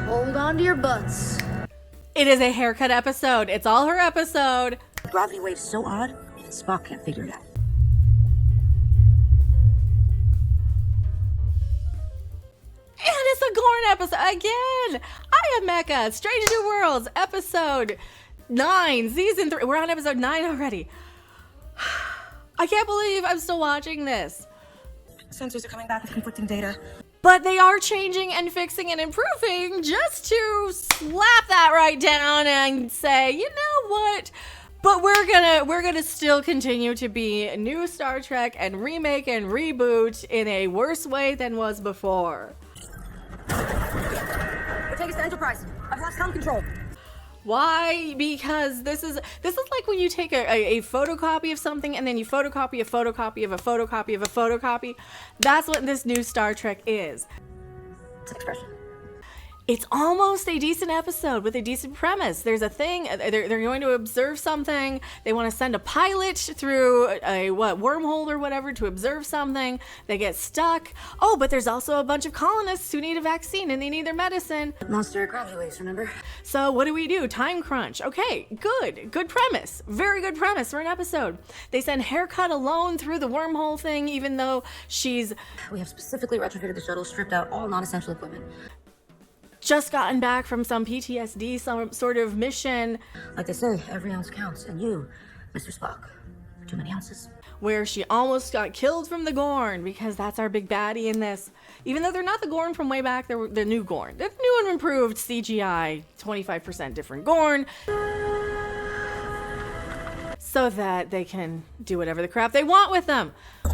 Hold on to your butts. It is a haircut episode. It's all her episode. Gravity wave's so odd, even Spock can't figure it out. And it's a Gorn episode again. I am Mecca. Strange New Worlds, episode 9, season 3. We're on episode 9 already. I can't believe I'm still watching this. Sensors are coming back with conflicting data. But they are changing and fixing and improving just to slap that right down and say, you know what? But we're gonna still continue to be new Star Trek and remake and reboot in a worse way than was before. We're taking to Enterprise. I've lost comm control. Why? Because this is like when you take a photocopy of something and then you photocopy a photocopy of a photocopy of a photocopy. That's what this new Star Trek is. It's an expression. It's almost a decent episode with a decent premise. There's a thing, they're going to observe something. They want to send a pilot through a wormhole or whatever to observe something. They get stuck. Oh, but there's also a bunch of colonists who need a vaccine and they need their medicine. Monster gravity waves, remember? So what do? Time crunch. Okay, good premise. Very good premise for an episode. They send Haircut alone through the wormhole thing, even though she's... We have specifically retrofitted the shuttle, stripped out all non-essential equipment. Just gotten back from some PTSD, some sort of mission. Like they say, every ounce counts. And you, Mr. Spock, too many ounces. Where she almost got killed from the Gorn, because that's our big baddie in this. Even though they're not the Gorn from way back, they're the new Gorn. They're the new and improved CGI, 25% different Gorn. So that they can do whatever the crap they want with them. I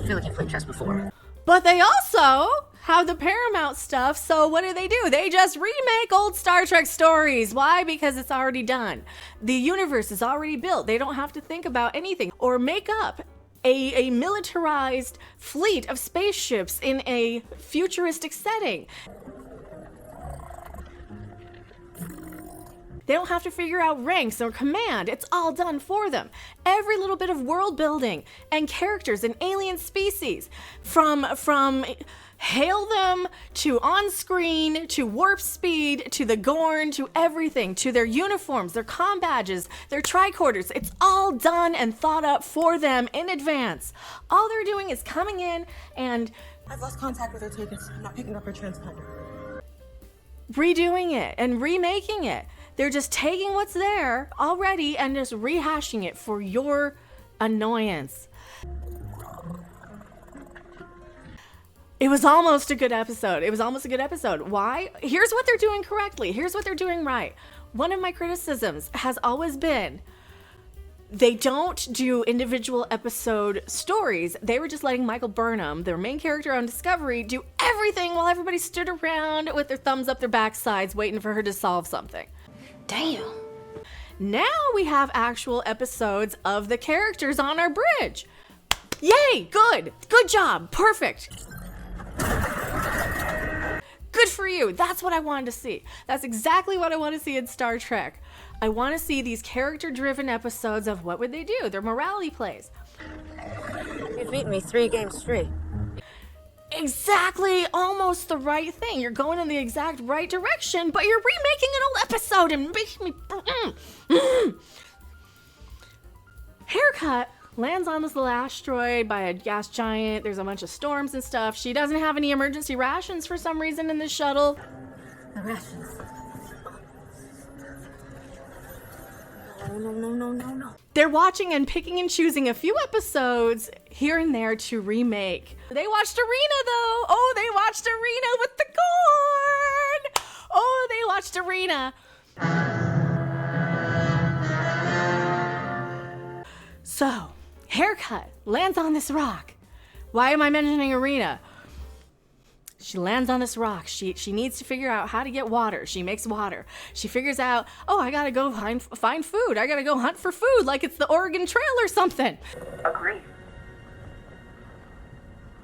feel like you've played chess before. But they also have the Paramount stuff, so what do? They just remake old Star Trek stories. Why? Because it's already done. The universe is already built. They don't have to think about anything or make up a militarized fleet of spaceships in a futuristic setting. They don't have to figure out ranks or command. It's all done for them. Every little bit of world building and characters and alien species, from hail them to on-screen to warp speed to the Gorn to everything, to their uniforms, their comm badges, their tricorders. It's all done and thought up for them in advance. All they're doing is coming in and... I've lost contact with her tickets. I'm not picking up her transponder. Redoing it and remaking it. They're just taking what's there already and just rehashing it for your annoyance. It was almost a good episode. Why? Here's what they're doing correctly. Here's what they're doing right. One of my criticisms has always been they don't do individual episode stories. They were just letting Michael Burnham, their main character on Discovery, do everything while everybody stood around with their thumbs up their backsides waiting for her to solve something. Damn. Now we have actual episodes of the characters on our bridge. Yay, good job, perfect. Good for you. That's what I wanted to see. That's exactly what I want to see in Star Trek. I want to see these character-driven episodes of what would they do, their morality plays. You've beaten me 3 games straight. Exactly, almost the right thing. You're going in the exact right direction, but you're remaking an old episode and making me... Haircut lands on this little asteroid by a gas giant. There's a bunch of storms and stuff. She doesn't have any emergency rations for some reason in this shuttle. The rations. No. They're watching and picking and choosing a few episodes here and there to remake. They watched Arena though. Oh, they watched Arena with the Gorn. Oh, they watched Arena. So, Haircut lands on this rock. Why am I mentioning Arena? She lands on this rock. She needs to figure out how to get water. She makes water. She figures out, oh, I gotta go find food. I gotta go hunt for food like it's the Oregon Trail or something. Agree.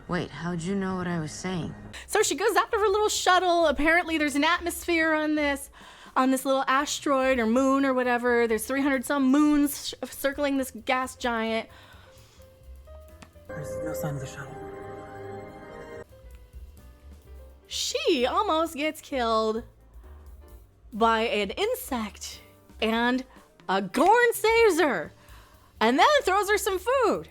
Wait, how'd you know what I was saying? So she goes after her little shuttle. Apparently there's an atmosphere on this little asteroid or moon or whatever. There's 300 some moons circling this gas giant. There's no sign of the shuttle. She she almost gets killed by an insect, and a Gorn saves her and then throws her some food.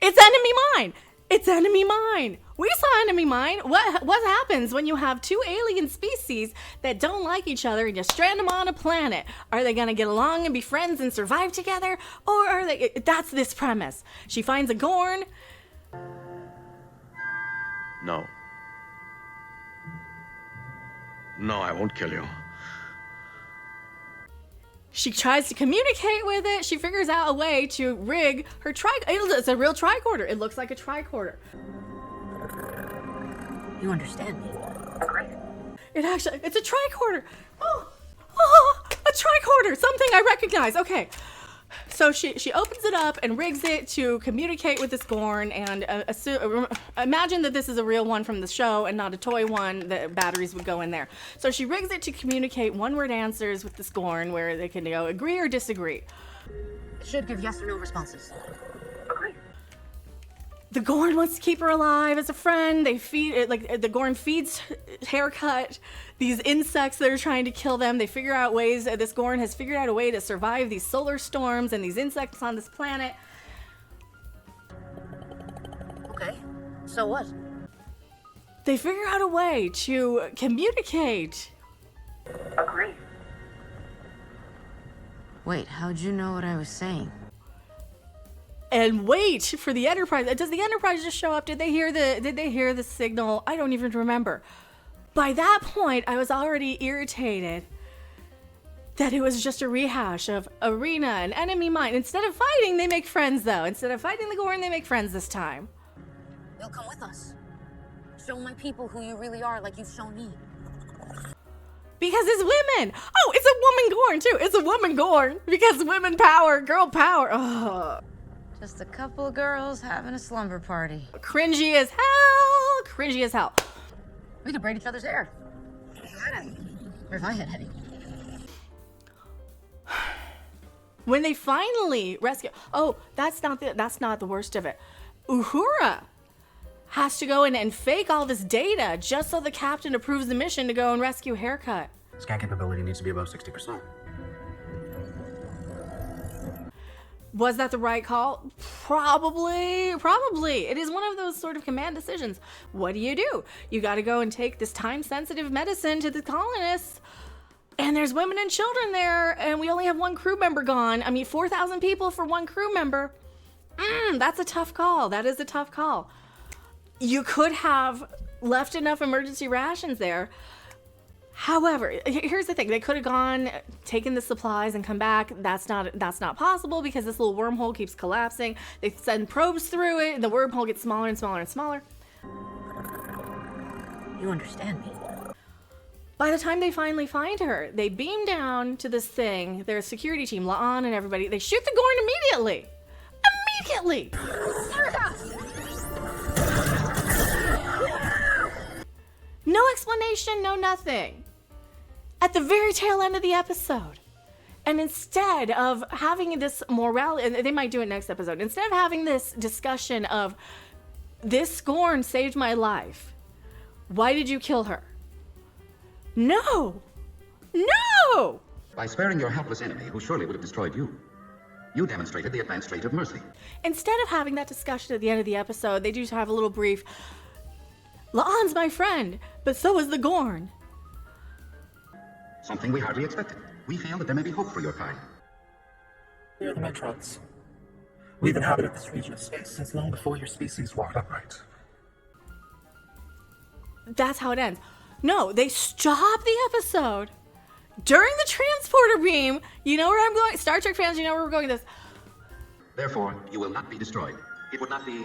It's enemy mine. It's enemy mine. We saw enemy mine. What happens when you have two alien species that don't like each other and you strand them on a planet? Are they gonna get along and be friends and survive together? Or are they? That's this premise. She finds a Gorn. No. No, I won't kill you. She tries to communicate with it. She figures out a way to rig her it's a real tricorder. It looks like a tricorder. You understand me? It's a tricorder. Oh, a tricorder. Something I recognize. Okay. So she opens it up and rigs it to communicate with this Gorn, and imagine that this is a real one from the show and not a toy one that batteries would go in there. So she rigs it to communicate one-word answers with this Gorn where they can go agree or disagree. It should give yes or no responses. Agree. The Gorn wants to keep her alive as a friend. They feed it, like the Gorn feeds Haircut these insects that are trying to kill them. They figure out ways. This Gorn has figured out a way to survive these solar storms and these insects on this planet. Okay. So what? They figure out a way to communicate. Agree. Wait, how'd you know what I was saying? And wait for the Enterprise. Does the Enterprise just show up? Did they hear the signal? I don't even remember. By that point, I was already irritated that it was just a rehash of Arena and enemy mine. Instead of fighting, they make friends, though. Instead of fighting the Gorn, they make friends this time. You'll come with us. Show my people who you really are, like you've shown me. Because it's women. Oh, it's a woman Gorn, too. It's a woman Gorn. Because women power, girl power. Ugh. Just a couple of girls having a slumber party. Cringy as hell. Cringy as hell. We could braid each other's hair. Or if I had headache. When they finally rescue, that's not the worst of it. Uhura has to go in and fake all this data just so the captain approves the mission to go and rescue Haircut. Scan capability needs to be above 60%. Was that the right call? Probably. It is one of those sort of command decisions. What do? You got to go and take this time-sensitive medicine to the colonists. And there's women and children there, and we only have one crew member gone. 4,000 people for one crew member. That's a tough call. That is a tough call. You could have left enough emergency rations there. However, here's the thing. They could have gone, taken the supplies and come back. That's not possible because this little wormhole keeps collapsing. They send probes through it and the wormhole gets smaller and smaller and smaller. You understand me? By the time they finally find her, they beam down to this thing. Their security team, La'an and everybody, they shoot the Gorn immediately. Immediately! No explanation, no nothing. At the very tail end of the episode. And instead of having this morality, and they might do it next episode, instead of having this discussion of, this Gorn saved my life, why did you kill her? No! By sparing your helpless enemy, who surely would have destroyed you, you demonstrated the advanced trait of mercy. Instead of having that discussion at the end of the episode, they do have a little brief, La'an's my friend, but so is the Gorn. Something we hardly expected. We feel that there may be hope for your kind. We are the Metrons. We've inhabited this region of space since long before your species walked upright. That's how it ends. No, they stop the episode during the transporter beam. You know where I'm going? Star Trek fans, you know where we're going with this. Therefore, you will not be destroyed. It would not be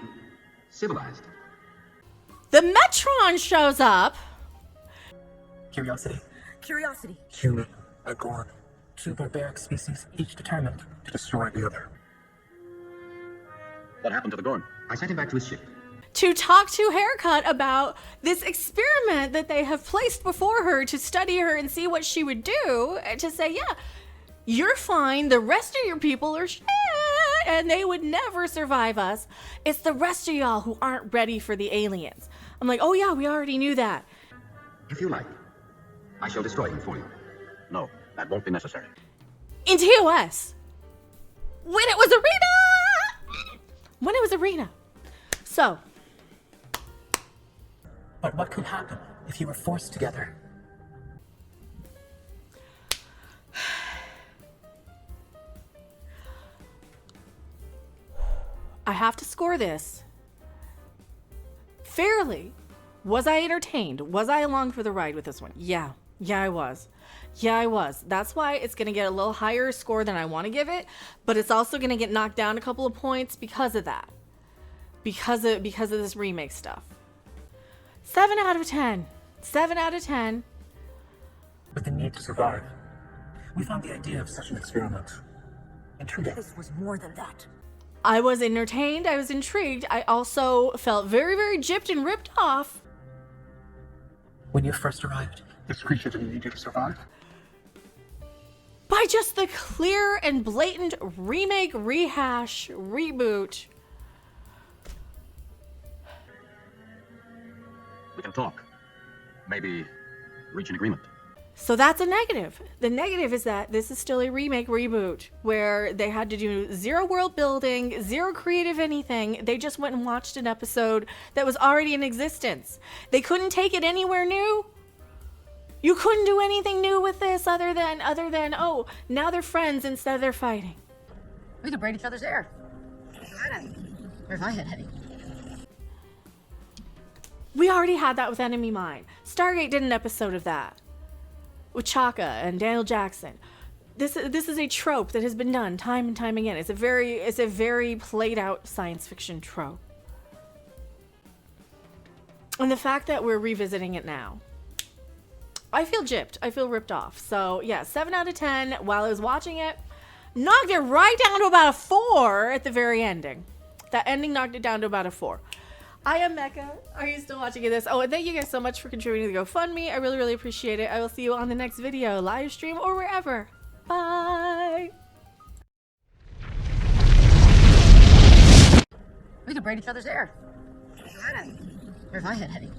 civilized. The Metron shows up. Curiosity. Curiosity. Human. A Gorn. Two barbaric species, each determined to destroy the other. What happened to the Gorn? I sent him back to his ship. To talk to Haircut about this experiment that they have placed before her to study her and see what she would do, to say, yeah, you're fine, the rest of your people are shit, and they would never survive us. It's the rest of y'all who aren't ready for the aliens. I'm like, oh yeah, we already knew that. If you like, I shall destroy him for you. No, that won't be necessary. In TOS. When it was Arena! When it was Arena. So. But what could happen if you were forced together? I have to score this fairly. Was I entertained? Was I along for the ride with this one? Yeah. Yeah, I was. Yeah, I was. That's why it's going to get a little higher score than I want to give it, but it's also going to get knocked down a couple of points because of that. Because of this remake stuff. 7 out of 10. 7 out of 10. With the need to survive, we found the idea of such an experiment intriguing. This was more than that. I was entertained. I was intrigued. I also felt very, very gypped and ripped off. When you first arrived, this creature didn't need you to survive. By just the clear and blatant remake, rehash, reboot. We can talk. Maybe reach an agreement. So that's a negative. The negative is that this is still a remake reboot where they had to do zero world building, zero creative anything. They just went and watched an episode that was already in existence. They couldn't take it anywhere new. You couldn't do anything new with this other than, oh, now they're friends instead of they're fighting. We could braid each other's hair. Or if I had any. We already had that with Enemy Mine. Stargate did an episode of that with Chaka and Daniel Jackson. This is a trope that has been done time and time again. It's a very played out science fiction trope. And the fact that we're revisiting it now, I feel gypped. I feel ripped off. So yeah, 7 out of 10. While I was watching it, knocked it right down to about a 4 at the very ending. That ending knocked it down to about a 4. I am Mecca. Are you still watching this? Oh, and thank you guys so much for contributing to the GoFundMe. I really, really appreciate it. I will see you on the next video, live stream, or wherever. Bye. We could braid each other's hair. Or if I had any.